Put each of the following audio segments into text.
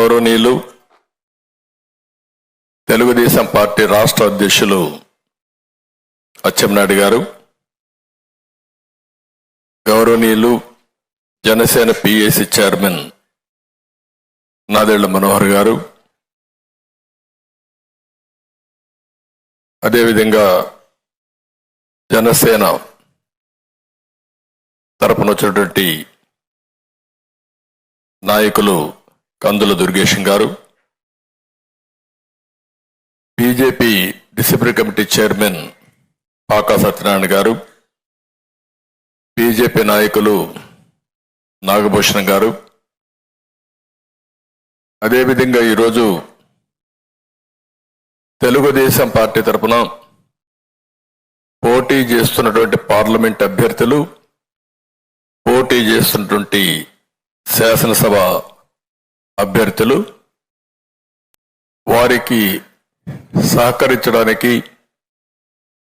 గౌరవనీయులు తెలుగుదేశం పార్టీ రాష్ట్ర అధ్యక్షులు అచ్చెన్నాయుడు గారు, గౌరవనీయులు జనసేన పిఎసి చైర్మన్ నాదెళ్ల మనోహర్ గారు, అదేవిధంగా జనసేన తరపున వచ్చినటువంటి నాయకులు కందుల దుర్గేశం గారు, BJP disciplinary committee chairman pak Satyanarayana గారు, బీజేపీ నాయకులు నాగభూషణం గారు, అదేవిధంగా ఈరోజు తెలుగుదేశం పార్టీ తరఫున పోటీ చేస్తున్నటువంటి పార్లమెంట్ అభ్యర్థులు, పోటీ చేస్తున్నటువంటి శాసనసభ అభ్యర్థులు, వారికి సహకరించడానికి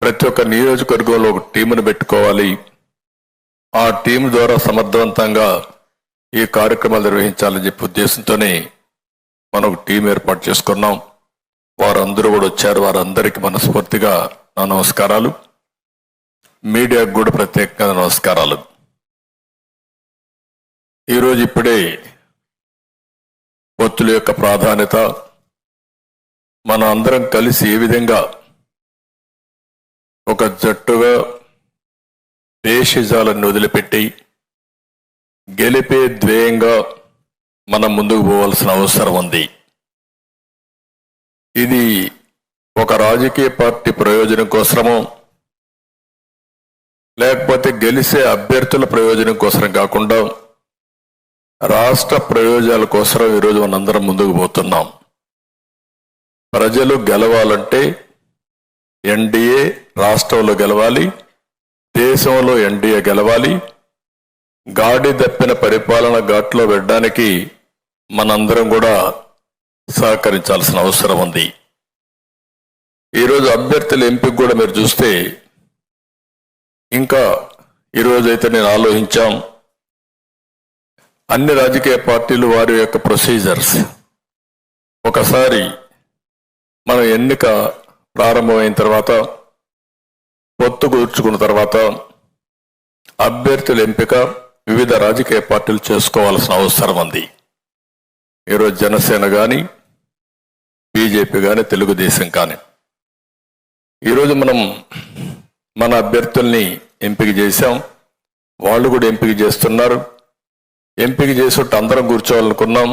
ప్రతి ఒక్క నియోజకవర్గంలో ఒక టీమును పెట్టుకోవాలి. ఆ టీం ద్వారా సమర్థవంతంగా ఈ కార్యక్రమాలు నిర్వహించాలని చెప్పి ఉద్దేశంతోనే మనం ఒక టీం ఏర్పాటు చేసుకున్నాం. వారందరూ కూడా వచ్చారు. వారందరికీ మనస్ఫూర్తిగా నా నమస్కారాలు. మీడియాకు కూడా ప్రత్యేకంగా నమస్కారాలు. ఈరోజు ఇప్పుడే పొత్తుల యొక్క ప్రాధాన్యత, మన అందరం కలిసి ఏ విధంగా ఒక జట్టుగా దేశజాలను వదిలిపెట్టి గెలిపే ధ్యేయంగా మనం ముందుకు పోవాల్సిన అవసరం ఉంది. ఇది ఒక రాజకీయ పార్టీ ప్రయోజనం కోసమో లేకపోతే గెలిచే అభ్యర్థుల ప్రయోజనం కోసం కాకుండా రాష్ట్ర ప్రయోజనాల కోసం ఈరోజు మనందరం ముందుకు పోతున్నాం. ప్రజలు గెలవాలంటే ఎన్డీఏ రాష్ట్రంలో గెలవాలి, దేశంలో ఎన్డీఏ గెలవాలి. గాడి తప్పిన పరిపాలన ఘాట్లో పెట్టడానికి మనందరం కూడా సహకరించాల్సిన అవసరం ఉంది. ఈరోజు అభ్యర్థుల ఎంపిక కూడా మీరు చూస్తే ఇంకా ఈరోజైతే నేను ఆలోచించాం, అన్ని రాజకీయ పార్టీలు వారి యొక్క ప్రొసీజర్స్ ఒకసారి మనం ఎన్నిక ప్రారంభమైన తర్వాత, పొత్తు కూర్చుకున్న తర్వాత అభ్యర్థుల ఎంపిక వివిధ రాజకీయ పార్టీలు చేసుకోవాల్సిన అవసరం ఉంది. ఈరోజు జనసేన కానీ, బీజేపీ కానీ, తెలుగుదేశం కానీ ఈరోజు మనం మన అభ్యర్థుల్ని ఎంపిక చేశాం. వాళ్ళు కూడా ఎంపిక చేస్తున్నారు. ఎంపిక చేసేట్టు అందరం కూర్చోవాలనుకున్నాం.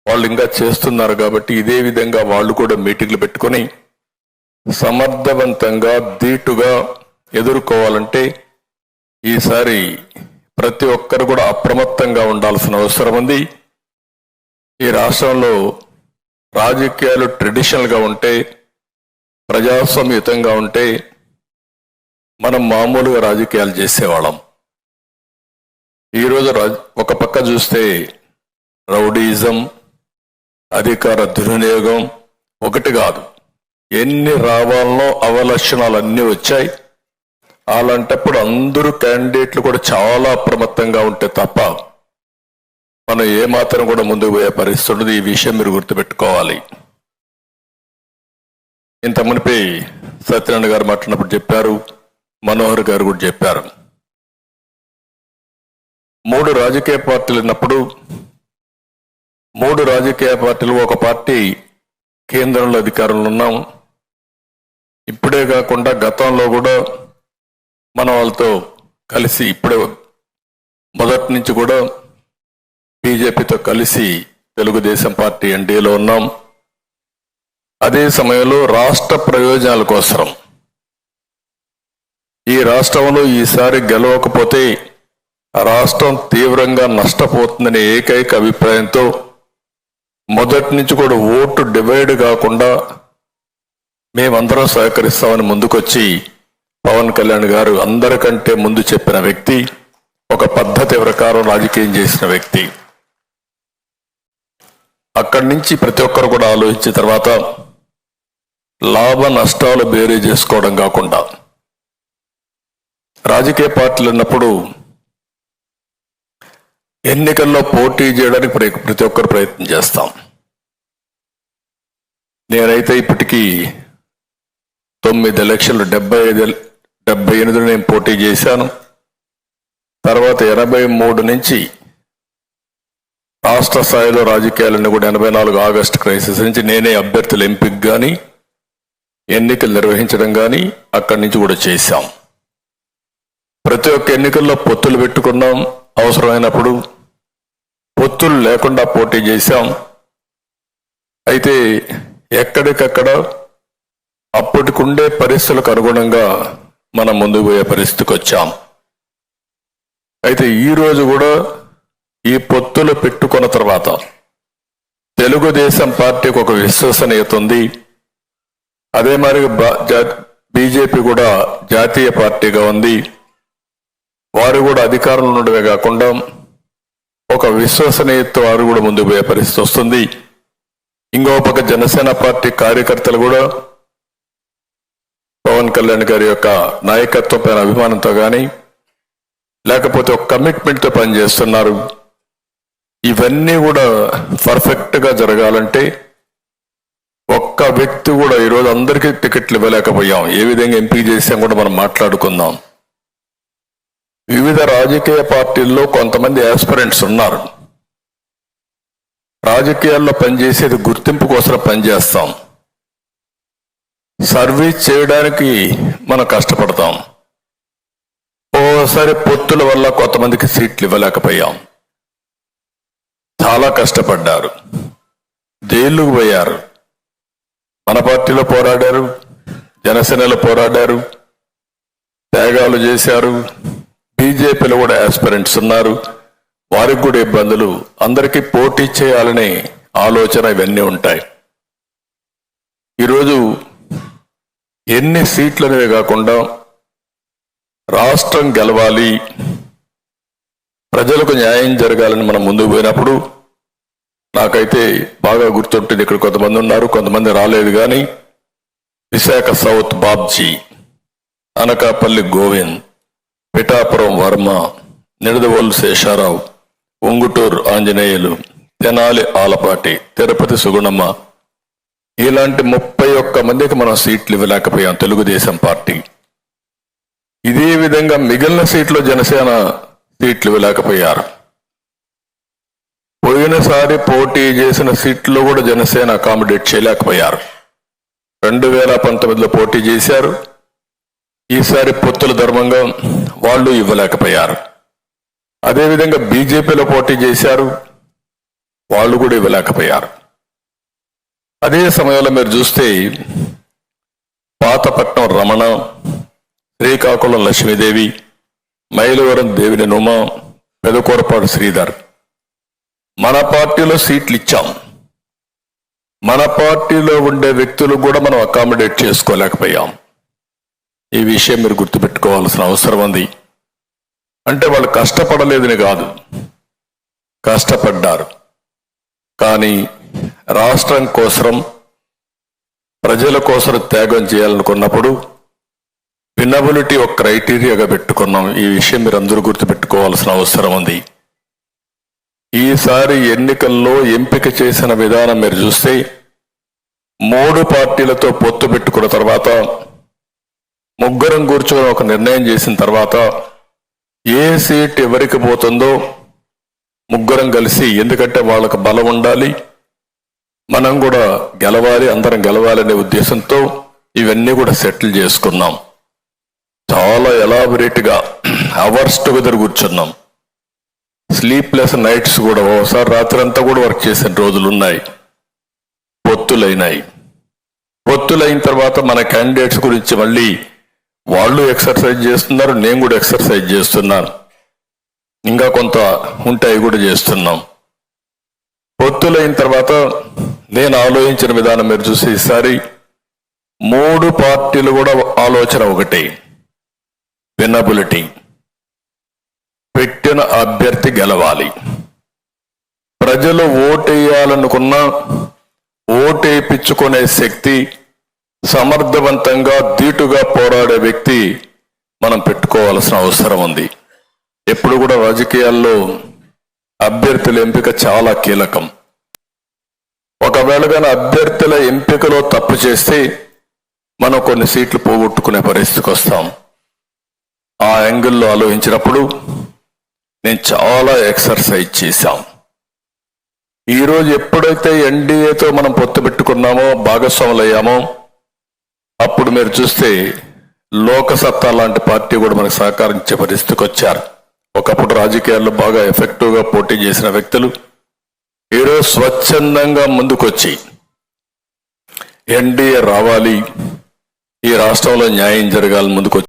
వాళ్ళు ఇంకా చేస్తున్నారు కాబట్టి ఇదే విధంగా వాళ్ళు కూడా మీటింగ్లు పెట్టుకొని సమర్థవంతంగా ధీటుగా ఎదుర్కోవాలంటే ఈసారి ప్రతి ఒక్కరు కూడా అప్రమత్తంగా ఉండాల్సిన అవసరం ఉంది. ఈ రాష్ట్రంలో రాజకీయాలు ట్రెడిషనల్గా ఉంటే, ప్రజాస్వామ్యయుతంగా ఉంటే మనం మామూలుగా రాజకీయాలు చేసేవాళ్ళం. ఈరోజు ఒక పక్క చూస్తే రౌడీయిజం, అధికార దుర్వినియోగం ఒకటి కాదు, ఎన్ని రావాలనో అవలక్షణాలు అన్నీ వచ్చాయి. అలాంటప్పుడు అందరూ క్యాండిడేట్లు కూడా చాలా అప్రమత్తంగా ఉంటే తప్ప మనం ఏమాత్రం కూడా ముందుకు పోయే పరిస్థితి ఉండదు. ఈ విషయం మీరు గుర్తుపెట్టుకోవాలి. ఇంత మునిపి సత్యనారాయణ గారు మాట్లాడినప్పుడు చెప్పారు, మనోహర్ గారు కూడా చెప్పారు, 3 రాజకీయ పార్టీలు ఉన్నప్పుడు 3 రాజకీయ పార్టీలు, ఒక పార్టీ కేంద్రంలో అధికారంలో ఉన్నాం. ఇప్పుడే కాకుండా గతంలో కూడా మన వాళ్ళతో కలిసి ఇప్పుడే మొదటి నుంచి కూడా బీజేపీతో కలిసి తెలుగుదేశం పార్టీ ఎన్డీఏలో ఉన్నాం. అదే సమయంలో రాష్ట్ర ప్రయోజనాల కోసం ఈ రాష్ట్రంలో ఈసారి గెలవకపోతే రాష్ట్రం తీవ్రంగా నష్టపోతుందనే ఏకైక అభిప్రాయంతో మొదటి నుంచి కూడా ఓటు డివైడ్ కాకుండా మేమందరం సహకరిస్తామని ముందుకొచ్చి పవన్ కళ్యాణ్ గారు అందరికంటే ముందు చెప్పిన వ్యక్తి, ఒక పద్ధతి ప్రకారం రాజకీయం చేసిన వ్యక్తి. అక్కడి నుంచి ప్రతి ఒక్కరు కూడా ఆలోచించిన తర్వాత లాభ నష్టాలు బేరీ చేసుకోవడం కాకుండా రాజకీయ పార్టీలు ఉన్నప్పుడు ఎన్నికల్లో పోటీ చేయడానికి ప్రతి ఒక్కరు ప్రయత్నం చేస్తాం. నేనైతే ఇప్పటికీ 9 ఎలక్షన్లు 78 నేను పోటీ చేశాను. తర్వాత 83 నుంచి రాష్ట్ర స్థాయిలో రాజకీయాలన్నీ కూడా 84 ఆగస్టు క్రైసిస్ నుంచి నేనే అభ్యర్థుల ఎంపిక కానీ ఎన్నికలు నిర్వహించడం కానీ అక్కడి నుంచి కూడా చేశాం. ప్రతి ఒక్క ఎన్నికల్లో పొత్తులు పెట్టుకున్నాం. అవసరమైనప్పుడు పొత్తులు లేకుండా పోటీ చేశాం. అయితే ఎక్కడికక్కడ అప్పటికుండే పరిస్థితులకు అనుగుణంగా మనం ముందుకు పోయే పరిస్థితికి వచ్చాం. అయితే ఈరోజు కూడా ఈ పొత్తులు పెట్టుకున్న తర్వాత తెలుగుదేశం పార్టీకి ఒక విశ్వసనీయత ఉంది. అదే మరి బీజేపీ కూడా జాతీయ పార్టీగా ఉంది. వారు కూడా అధికారంలో ఉండడమే కాకుండా ఒక విశ్వసనీయత వారు కూడా ముందుకు పోయే పరిస్థితి వస్తుంది. ఇంకో పక్క జనసేన పార్టీ కార్యకర్తలు కూడా పవన్ కళ్యాణ్ గారి యొక్క నాయకత్వం పైన అభిమానంతో కానీ లేకపోతే ఒక కమిట్మెంట్తో పనిచేస్తున్నారు. ఇవన్నీ కూడా పర్ఫెక్ట్గా జరగాలంటే ఒక్క వ్యక్తి కూడా ఈరోజు అందరికీ టికెట్లు ఇవ్వలేకపోయాం. ఏ విధంగా ఎంపిక చేసాం కూడా మనం మాట్లాడుకుందాం. వివిధ రాజకీయ పార్టీల్లో కొంతమంది ఆస్పిరెంట్స్ ఉన్నారు. రాజకీయాల్లో పనిచేసేది గుర్తింపు కోసం పనిచేస్తాం. సర్వీస్ చేయడానికి మనం కష్టపడతాం. ఓసారి పొత్తుల వల్ల కొంతమందికి సీట్లు ఇవ్వలేకపోయాం. చాలా కష్టపడ్డారు, జైలుకు పోయారు. మన పార్టీలో పోరాడారు, జనసేనలో పోరాడారు, త్యాగాలు చేశారు. బీజేపీలో కూడా ఆస్పిరెంట్స్ ఉన్నారు, వారికి కూడా ఇబ్బందులు. అందరికీ పోటీ చేయాలనే ఆలోచన ఇవన్నీ ఉంటాయి. ఈరోజు ఎన్ని సీట్లు అనేవి కాకుండా రాష్ట్రం గెలవాలి, ప్రజలకు న్యాయం జరగాలని మనం ముందుకు పోయినప్పుడు నాకైతే బాగా గుర్తుంటుంది. ఇక్కడ కొంతమంది ఉన్నారు, కొంతమంది రాలేదు. కానీ విశాఖ సౌత్ బాబ్జీ, అనకాపల్లి గోవింద్, పిఠాపురం వర్మ, నిడదవోలు శేషారావు, ఉంగుటూరు ఆంజనేయులు, తెనాలి ఆలపాటి, తిరుపతి సుగుణమ్మ, ఇలాంటి 31 మందికి మనం సీట్లు ఇవ్వలేకపోయాం తెలుగుదేశం పార్టీ. ఇదే విధంగా మిగిలిన సీట్లు జనసేన సీట్లు ఇవ్వలేకపోయారు. పోయినసారి పోటీ చేసిన సీట్లు కూడా జనసేన అకామిడేట్ చేయలేకపోయారు. 2019లో పోటీ చేశారు. ఈసారి పొత్తుల ధర్మంగా వాళ్ళు ఇవ్వలేకపోయారు. అదేవిధంగా బీజేపీలో పోటీ చేశారు, వాళ్ళు కూడా ఇవ్వలేకపోయారు. అదే సమయంలో మీరు చూస్తే పాతపట్నం రమణ, శ్రీకాకుళం లక్ష్మీదేవి, మైలవరం దేవిని నుమ, పెదకూరపాడు శ్రీధర్ మన పార్టీలో సీట్లు ఇచ్చాం. మన పార్టీలో ఉండే వ్యక్తులు కూడా మనం అకామిడేట్ చేసుకోలేకపోయాం. ఈ విషయం మీరు గుర్తుపెట్టుకోవాల్సిన అవసరం ఉంది. అంటే వాళ్ళు కష్టపడలేదని కాదు, కష్టపడ్డారు. కానీ రాష్ట్రం కోసం, ప్రజల కోసం త్యాగం చేయాలనుకున్నప్పుడు వినబిలిటీ ఒక క్రైటీరియాగా పెట్టుకున్నాం. ఈ విషయం మీరు అందరూ గుర్తుపెట్టుకోవాల్సిన అవసరం ఉంది. ఈసారి ఎన్నికల్లో ఎంపిక చేసిన విధానం మీరు చూస్తే 3 పార్టీలతో పొత్తు పెట్టుకున్న తర్వాత, ముగ్గురం కూర్చొని ఒక నిర్ణయం చేసిన తర్వాత ఏ సీట్ ఎవరికి పోతుందో ముగ్గురం కలిసి, ఎందుకంటే వాళ్ళకు బలం ఉండాలి, మనం కూడా గెలవాలి, అందరం గెలవాలనే ఉద్దేశంతో ఇవన్నీ కూడా సెటిల్ చేసుకున్నాం. చాలా ఎలాబొరేట్గా అవర్స్ టుగెదర్ కూర్చున్నాం. స్లీప్లెస్ నైట్స్ కూడా, ఓసారి రాత్రి అంతా కూడా వర్క్ చేసిన రోజులు ఉన్నాయి. పొత్తులైనాయి. పొత్తులైన తర్వాత మన క్యాండిడేట్స్ గురించి మళ్ళీ వాళ్ళు ఎక్సర్సైజ్ చేస్తున్నారు, నేను కూడా ఎక్సర్సైజ్ చేస్తున్నాను. ఇంకా కొంత ఉంటాయి కూడా చేస్తున్నాం. పొత్తులైన తర్వాత నేను ఆలోచించిన విధానం మీరు చూసి, ఈసారి 3 పార్టీలు కూడా ఆలోచన ఒకటే, వినబిలిటీ. పెట్టిన అభ్యర్థి గెలవాలి. ప్రజలు ఓటేయాలనుకున్నా ఓటేయించుకునే శక్తి, సమర్థవంతంగా ధీటుగా పోరాడే వ్యక్తి మనం పెట్టుకోవాల్సిన అవసరం ఉంది. ఎప్పుడు కూడా రాజకీయాల్లో అభ్యర్థుల ఎంపిక చాలా కీలకం. ఒకవేళ కానీ అభ్యర్థుల ఎంపికలో తప్పు చేస్తే మనం కొన్ని సీట్లు పోగొట్టుకునే పరిస్థితికి వస్తాం. ఆ యాంగిల్లో ఆలోచించినప్పుడు నేను చాలా ఎక్సర్సైజ్ చేశాం. ఈరోజు ఎప్పుడైతే ఎన్డీఏతో మనం పొత్తు పెట్టుకున్నామో, భాగస్వాములు అయ్యామో, అప్పుడు మీరు చూస్తే లోకసత్తా లాంటి పార్టీ కూడా మనకు సహకరించే పరిస్థితికి వచ్చారు. ఒకప్పుడు రాజకీయాల్లో బాగా ఎఫెక్టివ్గా పోటీ చేసిన వ్యక్తులు ఈరోజు స్వచ్ఛందంగా ముందుకొచ్చి ఎన్డీఏ రావాలి, ఈ రాష్ట్రంలో న్యాయం జరగాలి ముందుకు